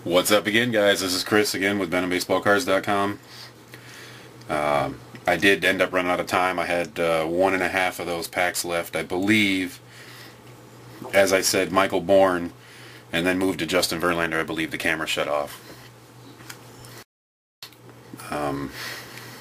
What's up again, guys? This is Chris again with BenhamBaseballCards.com. I did end up running out of time. I had 1.5 of those packs left. I believe, as I said, Michael Bourne, and then moved to Justin Verlander. I believe the camera shut off.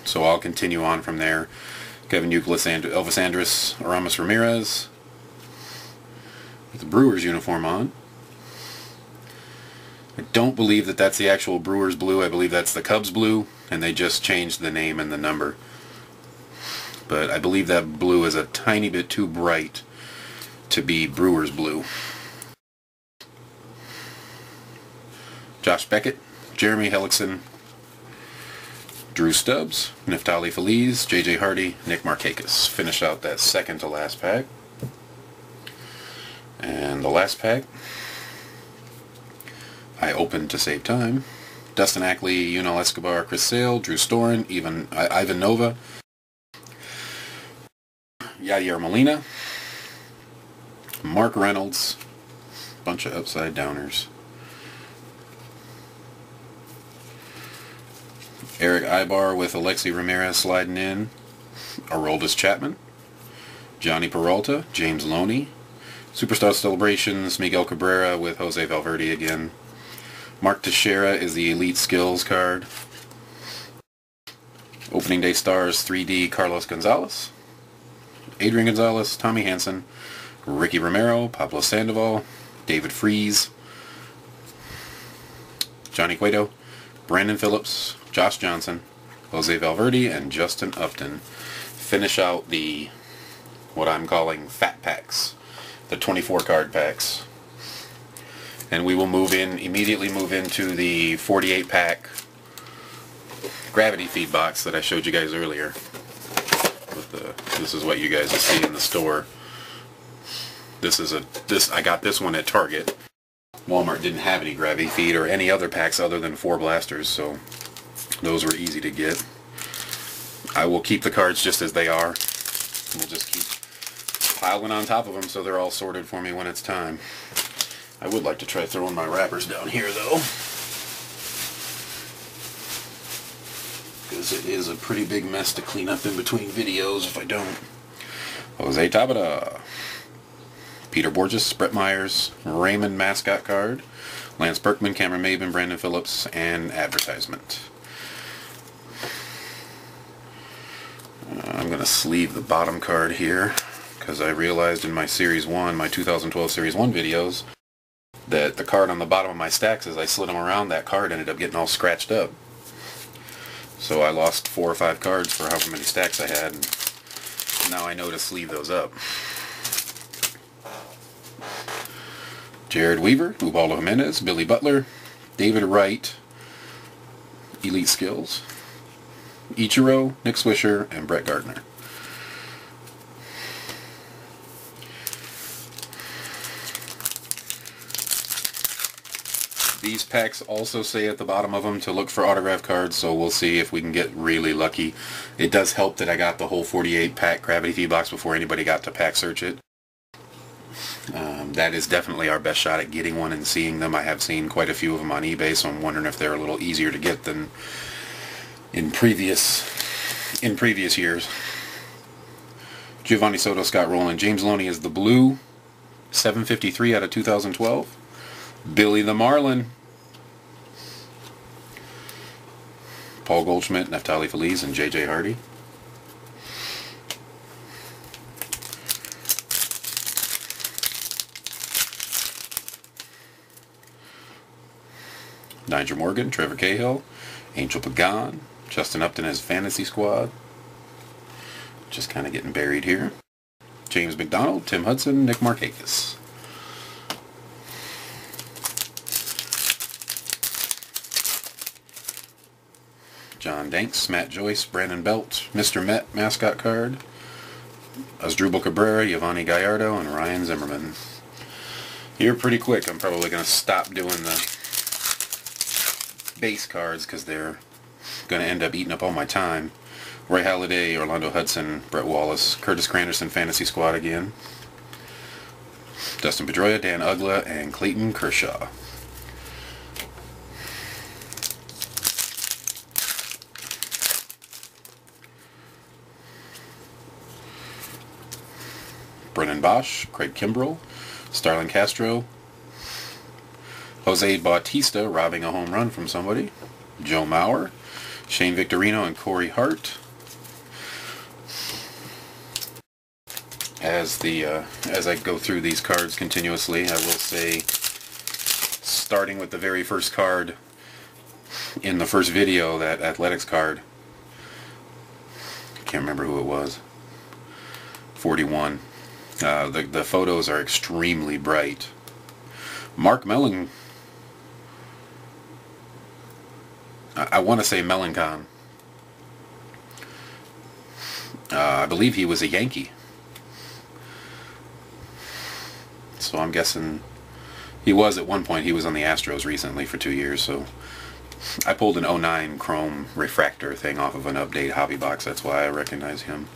So I'll continue on from there. Kevin Youkilis, Elvis Andrus, Aramis Ramirez, with the Brewers uniform on. I don't believe that that's the actual Brewers blue. I believe that's the Cubs blue, and they just changed the name and the number. But I believe that blue is a tiny bit too bright to be Brewers blue. Josh Beckett, Jeremy Hellickson, Drew Stubbs, Neftali Feliz, J.J. Hardy, Nick Markakis. Finish out that second to last pack. And the last pack I opened to save time. Dustin Ackley, Yunel Escobar, Chris Sale, Drew Storen, Ivan Nova, Yadier Molina, Mark Reynolds, bunch of upside downers, Eric Ibar with Alexi Ramirez sliding in, Aroldis Chapman, Johnny Peralta, James Loney, Superstar Celebrations, Miguel Cabrera with Jose Valverde again. Mark Teixeira is the Elite Skills card. Opening Day Stars 3D Carlos Gonzalez, Adrian Gonzalez, Tommy Hanson, Ricky Romero, Pablo Sandoval, David Freese, Johnny Cueto, Brandon Phillips, Josh Johnson, Jose Valverde, and Justin Upton. Finish out the, what I'm calling fat packs, the 24 card packs. And we will immediately move into the 48 pack gravity feed box that I showed you guys earlier. This is what you guys will see in the store. I got this one at Target. Walmart didn't have any gravity feed or any other packs other than 4 blasters, so those were easy to get. I will keep the cards just as they are. We'll just keep piling on top of them so they're all sorted for me when it's time. I would like to try throwing my wrappers down here, though, because it is a pretty big mess to clean up in between videos if I don't. Jose Tabata, Peter Borges, Brett Myers, Raymond mascot card, Lance Berkman, Cameron Maben, Brandon Phillips, and advertisement. I'm going to sleeve the bottom card here because I realized in my Series 1, my 2012 Series 1 videos, that the card on the bottom of my stacks, as I slid them around, that card ended up getting all scratched up. So I lost 4 or 5 cards for however many stacks I had, and now I know to sleeve those up. Jared Weaver, Ubaldo Jimenez, Billy Butler, David Wright, Elite Skills, Ichiro, Nick Swisher, and Brett Gardner. These packs also say at the bottom of them to look for autograph cards, so we'll see if we can get really lucky. It does help that I got the whole 48 pack gravity feed box before anybody got to pack search it. That is definitely our best shot at getting one and seeing them. I have seen quite a few of them on eBay, so I'm wondering if they're a little easier to get than in previous years. Giovanni Soto, Scott Rowland, James Loney is the blue, 753 out of 2012. Billy the Marlin, Paul Goldschmidt, Neftali Feliz, and J.J. Hardy. Nigel Morgan, Trevor Cahill, Angel Pagan, Justin Upton as Fantasy Squad. Just kind of getting buried here. James McDonald, Tim Hudson, Nick Markakis. John Danks, Matt Joyce, Brandon Belt, Mr. Met mascot card, Asdrubal Cabrera, Giovanni Gallardo, and Ryan Zimmerman. Here pretty quick. I'm probably going to stop doing the base cards because they're going to end up eating up all my time. Roy Halladay, Orlando Hudson, Brett Wallace, Curtis Granderson Fantasy Squad again, Dustin Pedroia, Dan Ugla, and Clayton Kershaw. Bosch, Craig Kimbrell, Starlin Castro, Jose Bautista robbing a home run from somebody, Joe Mauer, Shane Victorino, and Corey Hart. As I go through these cards continuously, I will say, starting with the very first card in the first video, that Athletics card, I can't remember who it was, 41. The photos are extremely bright. Mark Mellon, I want to say Melancon. I believe he was a Yankee. So I'm guessing he was at one point. He was on the Astros recently for 2 years. So I pulled an '09 chrome refractor thing off of an update hobby box. That's why I recognize him.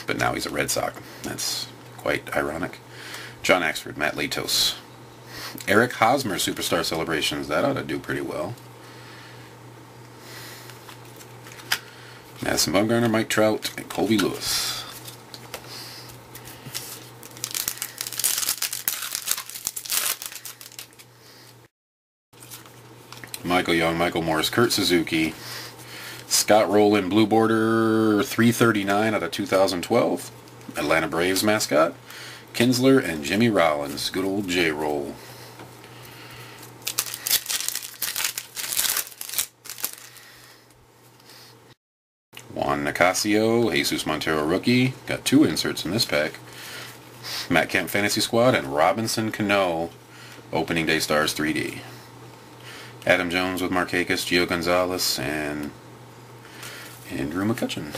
But now he's a Red Sox. That's quite ironic. John Axford, Matt Latos. Eric Hosmer Superstar Celebrations. That ought to do pretty well. Madison Bumgarner, Mike Trout, and Colby Lewis. Michael Young, Michael Morris, Kurt Suzuki, Scott Rowland, Blue Border 339 out of 2012, Atlanta Braves mascot, Kinsler, and Jimmy Rollins. Good old J-Roll. Juan Nicasio, Jesus Montero rookie. Got 2 inserts in this pack. Matt Kemp Fantasy Squad, and Robinson Cano Opening Day Stars 3D. Adam Jones with Markakis, Gio Gonzalez, and Andrew McCutcheon.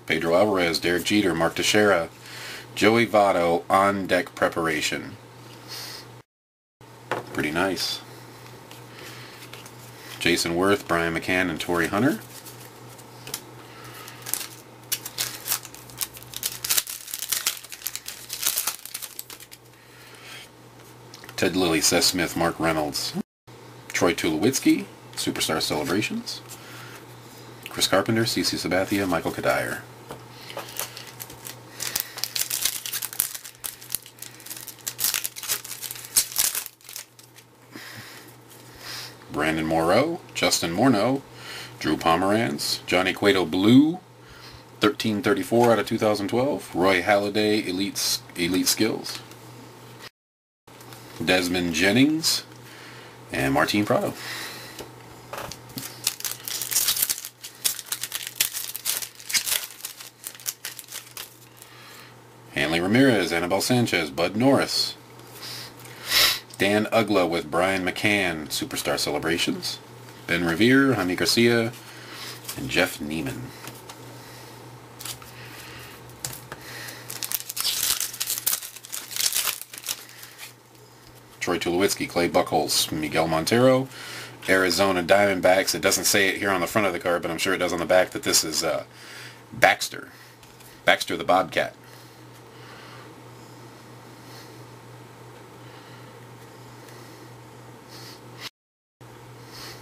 Pedro Alvarez, Derek Jeter, Mark Teixeira, Joey Votto on deck preparation. Pretty nice. Jason Worth, Brian McCann, and Torrey Hunter. Ted Lilly, Seth Smith, Mark Reynolds, Troy Tulowitzki, Superstar Celebrations, Chris Carpenter, CC Sabathia, Michael Kadire. Brandon Moreau, Justin Morneau, Drew Pomeranz, Johnny Cueto Blue, 1334 out of 2012, Roy Halladay, Elite Skills, Desmond Jennings, and Martin Prado. Hanley Ramirez, Anibal Sanchez, Bud Norris, Dan Ugla with Brian McCann, Superstar Celebrations, Ben Revere, Jaime Garcia, and Jeff Neiman. Troy Tulowitzki, Clay Buchholz, Miguel Montero, Arizona Diamondbacks. It doesn't say it here on the front of the card, but I'm sure it does on the back, that this is Baxter. Baxter the Bobcat.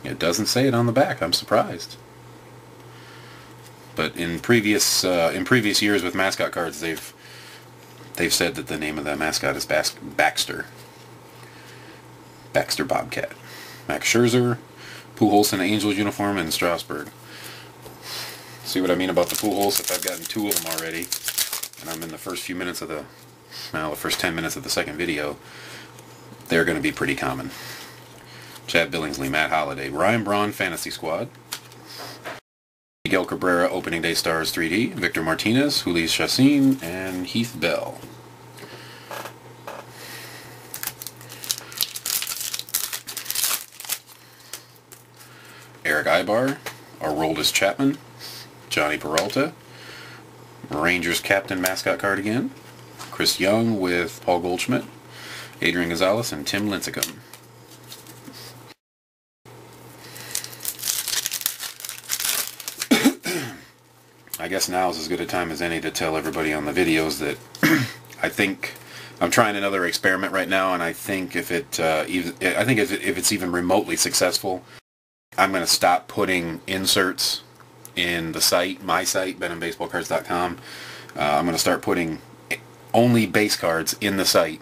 It doesn't say it on the back. I'm surprised. But in previous years with mascot cards, they've said that the name of that mascot is Baxter. Baxter Bobcat. Max Scherzer, Pujols in Angels uniform, and Strasburg. See what I mean about the Pujols? If I've gotten 2 of them already, and I'm in the first few minutes of the first 10 minutes of the second video, they're going to be pretty common. Chad Billingsley, Matt Holliday, Ryan Braun Fantasy Squad, Miguel Cabrera Opening Day Stars 3D, Victor Martinez, Jhoulys Chacin, and Heath Bell. Eric Ibar, Aroldis Chapman, Johnny Peralta, Rangers Captain Mascot Card again, Chris Young with Paul Goldschmidt, Adrian Gonzalez, and Tim Lincecum. I guess now is as good a time as any to tell everybody on the videos that I think I'm trying another experiment right now, and I think if it's even remotely successful, I'm going to stop putting inserts in the site, my site, BenhamBaseballCards.com. I'm going to start putting only base cards in the site,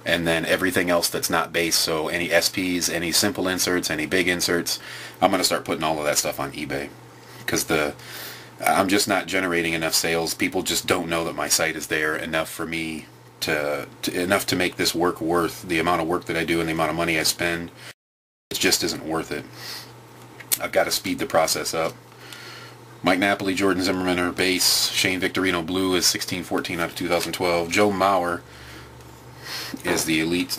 and then everything else that's not base, so any SPs, any simple inserts, any big inserts, I'm going to start putting all of that stuff on eBay, because I'm just not generating enough sales. People just don't know that my site is there enough for me enough to make this work worth the amount of work that I do and the amount of money I spend. It just isn't worth it. I've got to speed the process up. Mike Napoli, Jordan Zimmerman are base. Shane Victorino blue is 1614 out of 2012. Joe Mauer is the elite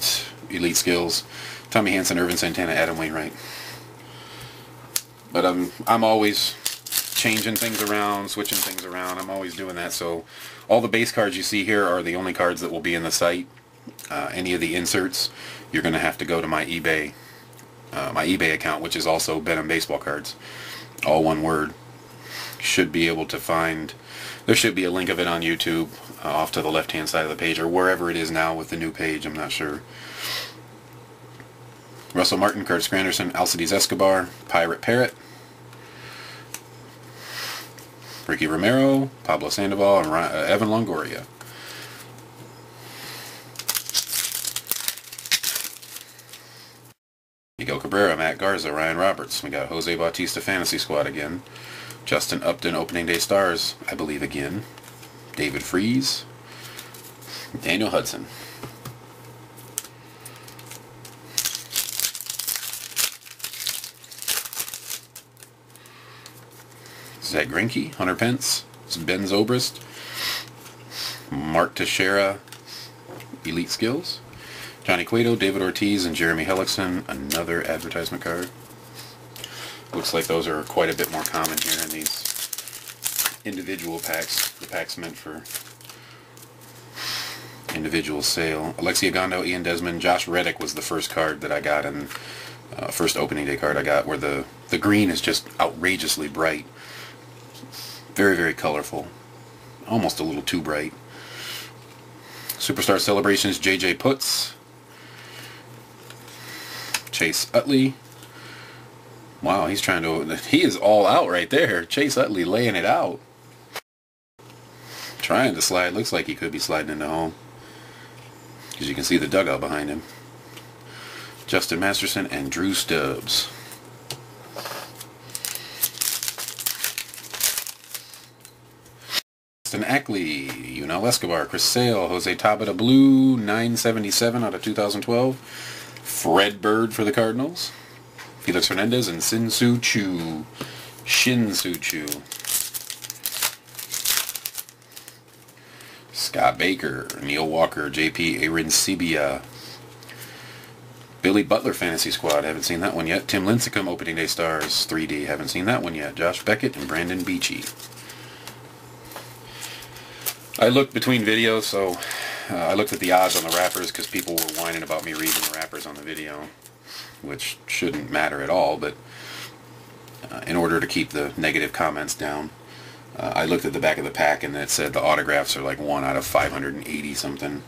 skills. Tommy Hansen, Irvin Santana, Adam Wainwright. But I'm always changing things around, switching things around. I'm always doing that. So all the base cards you see here are the only cards that will be in the site. Any of the inserts, you're going to have to go to my eBay account, which is also Benham Baseball Cards, all one word. Should be able to find. There should be a link of it on YouTube, off to the left-hand side of the page, or wherever it is now with the new page. I'm not sure. Russell Martin, Curtis Granderson, Alcides Escobar, Pirate Parrot, Ricky Romero, Pablo Sandoval, and Evan Longoria. Miguel Cabrera, Matt Garza, Ryan Roberts. We got Jose Bautista Fantasy Squad again. Justin Upton, Opening Day Stars, I believe again. David Freese. Daniel Hudson. Zach Greinke, Hunter Pence, Ben Zobrist, Mark Teixeira, Elite Skills, Johnny Cueto, David Ortiz, and Jeremy Hellickson, another advertisement card. Looks like those are quite a bit more common here in these individual packs, the packs meant for individual sale. Alexi Agondo, Ian Desmond, Josh Reddick was the first card that I got, and first opening day card I got, where the green is just outrageously bright. Very, very colorful. Almost a little too bright. Superstar Celebrations, J.J. Putz. Chase Utley. Wow, he is all out right there. Chase Utley laying it out. Trying to slide. Looks like he could be sliding into home, because you can see the dugout behind him. Justin Masterson and Drew Stubbs. Justin Ackley, Yunel Escobar, Chris Sale, Jose Tabata blue, 977 out of 2012. Fred Bird for the Cardinals. Felix Hernandez and Shin-Soo Choo. Scott Baker, Neil Walker, JP Arincibia. Billy Butler Fantasy Squad, haven't seen that one yet. Tim Lincecum Opening Day Stars 3D, haven't seen that one yet. Josh Beckett and Brandon Beachy. I looked between videos, so I looked at the odds on the wrappers, because people were whining about me reading the wrappers on the video, which shouldn't matter at all, but in order to keep the negative comments down, I looked at the back of the pack, and it said the autographs are like 1 out of 580 something,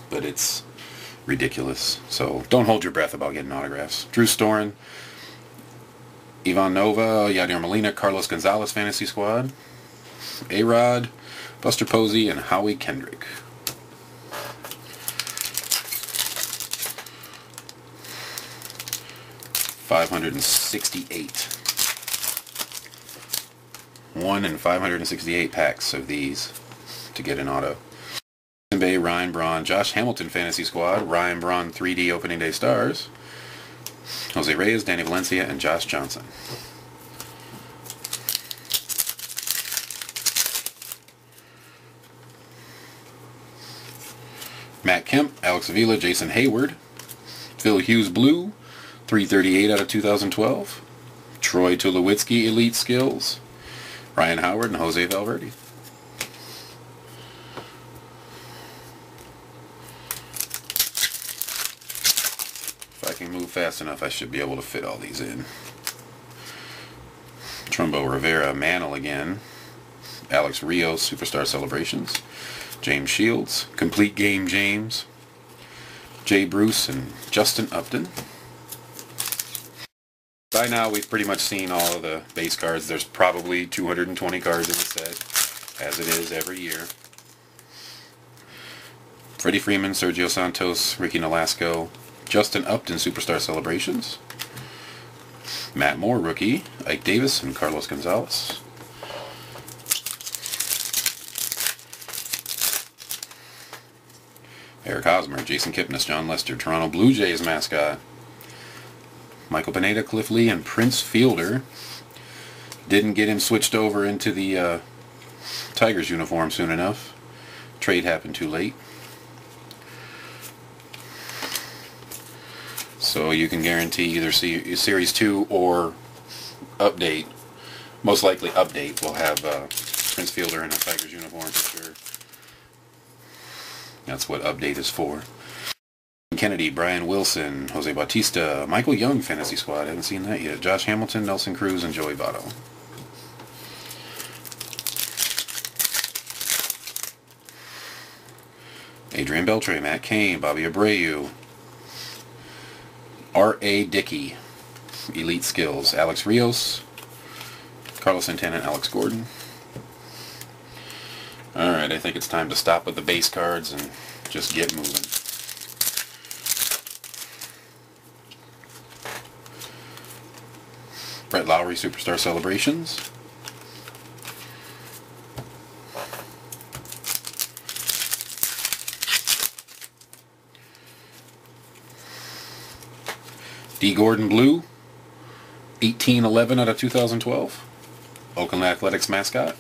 but it's ridiculous. So don't hold your breath about getting autographs. Drew Storen, Ivan Nova, Yadier Molina, Carlos Gonzalez Fantasy Squad, A-Rod, Buster Posey, and Howie Kendrick. $568. 1 in 568 packs of these to get an auto. Bay, Ryan Braun, Josh Hamilton Fantasy Squad, Ryan Braun 3D Opening Day Stars, Jose Reyes, Danny Valencia, and Josh Johnson. Matt Kemp, Alex Avila, Jason Hayward, Phil Hughes Blue, 338 out of 2012, Troy Tulowitzki Elite Skills, Ryan Howard, and Jose Valverde. If I can move fast enough, I should be able to fit all these in. Trumbo Rivera Mantle again, Alex Rios Superstar Celebrations, James Shields, Complete Game James, Jay Bruce, and Justin Upton. By now we've pretty much seen all of the base cards. There's probably 220 cards in the set, as it is every year. Freddie Freeman, Sergio Santos, Ricky Nolasco, Justin Upton, Superstar Celebrations, Matt Moore, rookie, Ike Davis, and Carlos Gonzalez. Eric Hosmer, Jason Kipnis, John Lester, Toronto Blue Jays mascot, Michael Pineda, Cliff Lee, and Prince Fielder. Didn't get him switched over into the Tigers uniform soon enough. Trade happened too late. So you can guarantee either Series 2 or Update. Most likely Update will have Prince Fielder in a Tigers uniform for sure. That's what Update is for. Kennedy, Brian Wilson, Jose Bautista, Michael Young Fantasy Squad. I haven't seen that yet. Josh Hamilton, Nelson Cruz, and Joey Votto. Adrian Beltre, Matt Cain, Bobby Abreu, R.A. Dickey, Elite Skills, Alex Rios, Carlos Santana, and Alex Gordon. Alright, I think it's time to stop with the base cards and just get moving. Brett Lowry, Superstar Celebrations. D. Gordon Blue, 1811 out of 2012. Oakland Athletics mascot.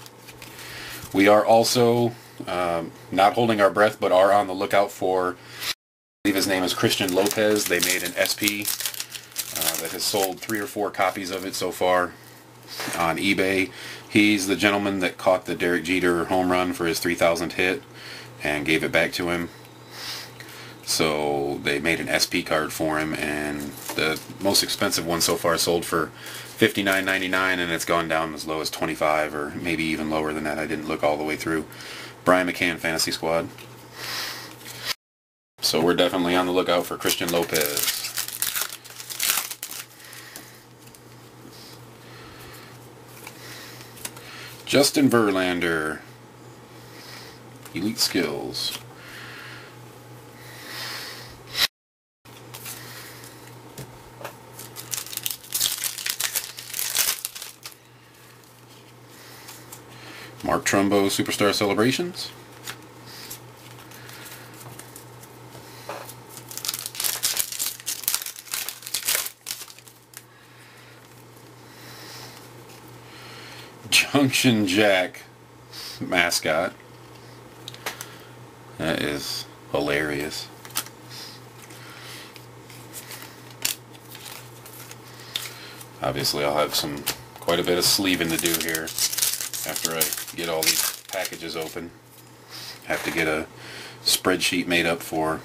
We are also not holding our breath, but are on the lookout for, I believe his name is Christian Lopez. They made an SP that has sold 3 or 4 copies of it so far on eBay. He's the gentleman that caught the Derek Jeter home run for his 3,000th hit and gave it back to him. So they made an SP card for him, and the most expensive one so far sold for $59.99, and it's gone down as low as $25, or maybe even lower than that. I didn't look all the way through. Brian McCann Fantasy Squad. So we're definitely on the lookout for Christian Lopez. Justin Verlander, Elite Skills. Mark Trumbo, Superstar Celebrations. Junction Jack mascot. That is hilarious. Obviously I'll have quite a bit of sleeving to do here after I get all these packages open. Have to get a spreadsheet made up for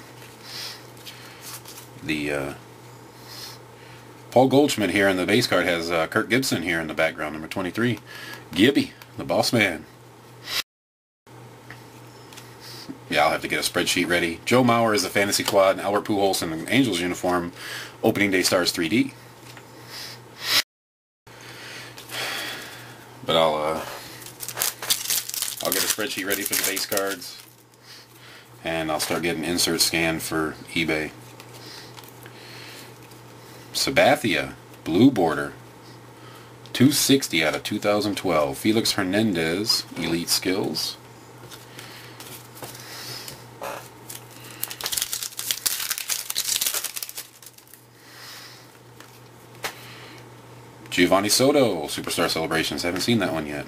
the Paul Goldschmidt here, and the base card has Kirk Gibson here in the background, number 23. Gibby, the boss man. Yeah, I'll have to get a spreadsheet ready. Joe Mauer is the Fantasy Quad, and Albert Pujols in an Angels uniform, opening day stars 3D. But I'll get a spreadsheet ready for the base cards, and I'll start getting inserts scanned for eBay. Sabathia, blue border, 260 out of 2012. Felix Hernandez, Elite Skills. Giovanni Soto, Superstar Celebrations. Haven't seen that one yet.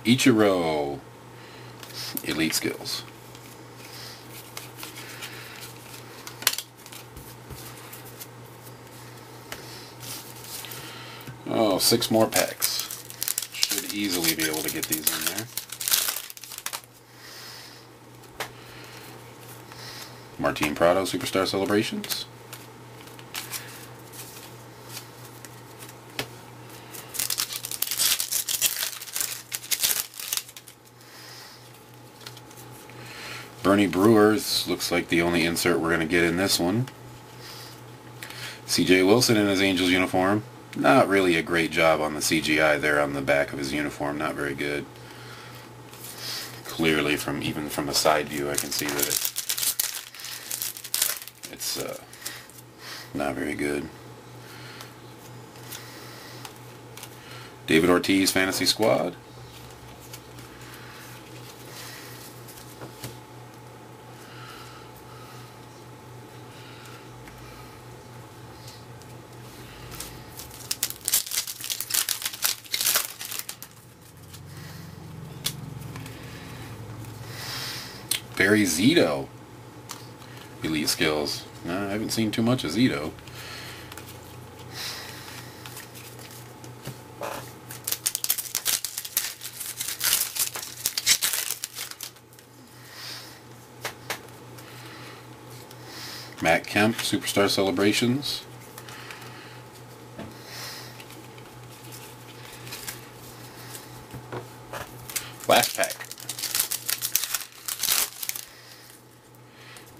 Ichiro, Elite Skills. Oh, 6 more packs. Should easily be able to get these in there. Martin Prado Superstar Celebrations. Bernie Brewers looks like the only insert we're going to get in this one. C.J. Wilson in his Angels uniform. Not really a great job on the CGI there on the back of his uniform. Not very good. Clearly, even from the side view, I can see that it's not very good. David Ortiz Fantasy Squad. Barry Zito. Elite Skills. No, I haven't seen too much of Zito. Matt Kemp, Superstar Celebrations. Last pack.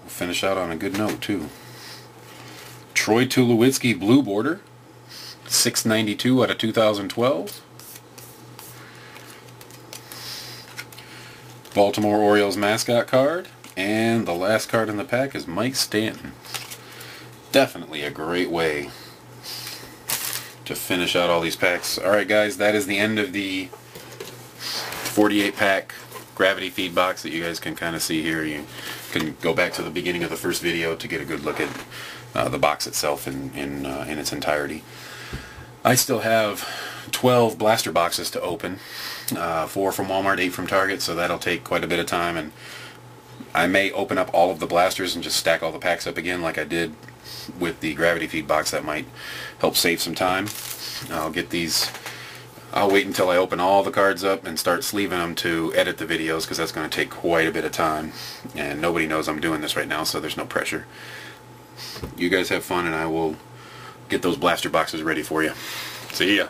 We'll finish out on a good note too. Troy Tulowitzki blue border. 692 out of 2012. Baltimore Orioles mascot card. And the last card in the pack is Mike Stanton. Definitely a great way to finish out all these packs. Alright guys, that is the end of the 48 pack gravity feed box that you guys can kind of see here. You can go back to the beginning of the first video to get a good look at the box itself in its entirety. I still have 12 blaster boxes to open. 4 from Walmart, 8 from Target, so that'll take quite a bit of time, and I may open up all of the blasters and just stack all the packs up again like I did with the gravity feed box. That might help save some time. I'll wait until I open all the cards up and start sleeving them to edit the videos, because that's going to take quite a bit of time, and nobody knows I'm doing this right now, so there's no pressure. You guys have fun, and I will get those blaster boxes ready for you. See ya.